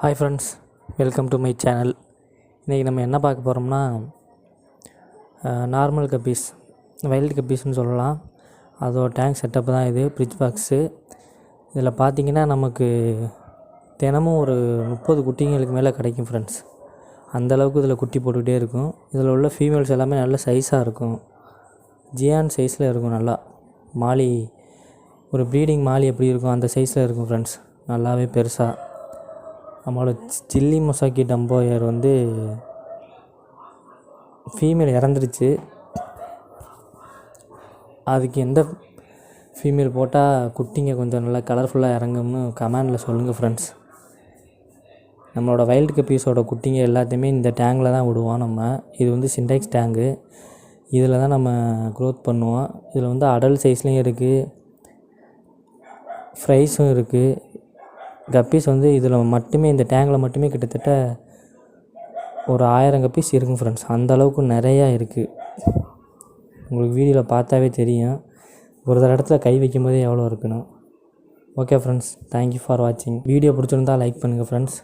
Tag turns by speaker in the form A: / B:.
A: Hi friends, welcome to my channel. இன்றைக்கி நம்ம என்ன பார்க்க போகிறோம்னா நார்மல் கப்பீஸ், வைல்டு கப்பீஸ்னு சொல்லலாம். அதோட டேங்க் செட்டப் தான் இது, ஃப்ரிட்ஜ் பாக்ஸு. இதில் பார்த்திங்கன்னா நமக்கு தினமும் ஒரு 30 குட்டிங்களுக்கு மேலே கிடைக்கும் ஃப்ரெண்ட்ஸ். அந்தளவுக்கு இதில் குட்டி போட்டுக்கிட்டே இருக்கும். இதில் உள்ள ஃபீமேல்ஸ் எல்லாமே நல்ல சைஸாக இருக்கும், ஜியான் சைஸில் இருக்கும். நல்லா மாலி, ஒரு ப்ரீடிங் மாலி எப்படி இருக்கும் அந்த சைஸில் இருக்கும் ஃப்ரெண்ட்ஸ், நல்லாவே பெருசாக. நம்மளோட சில்லி மொசாக்கி டம்போயர் ஃபீமேல் இறந்துருச்சு. அதுக்கு எந்த ஃபீமேல் போட்டால் குட்டிங்க கொஞ்சம் நல்லா கலர்ஃபுல்லாக இறங்கும்னு கமெண்டில் சொல்லுங்கள் ஃப்ரெண்ட்ஸ். நம்மளோட வைல்டு கப்பீஸோட குட்டிங்க எல்லாத்தையுமே இந்த டேங்கில் தான் விடுவோம். இது சின்டெக்ஸ் டேங்கு. இதில் தான் நம்ம க்ரோத் பண்ணுவோம். இதில் அடல்ட் சைஸ்லேயும் இருக்குது, ஃப்ரைஸும் இருக்குது. கப்பீஸ் இதில் மட்டுமே, இந்த டேங்கில் மட்டுமே கிட்டத்தட்ட ஒரு 1000 கப்பீஸ் இருக்குங்க ஃப்ரெண்ட்ஸ். அந்தளவுக்கு நிறையா இருக்குது. உங்களுக்கு வீடியோவில் பார்த்தாவே தெரியும், ஒரு இடத்துல கை வைக்கும் போதே எவ்வளோ இருக்குன்னு. ஓகே ஃப்ரெண்ட்ஸ், தேங்க்யூ ஃபார் வாட்சிங். வீடியோ பிடிச்சிருந்தால் லைக் பண்ணுங்கள் ஃப்ரெண்ட்ஸ்.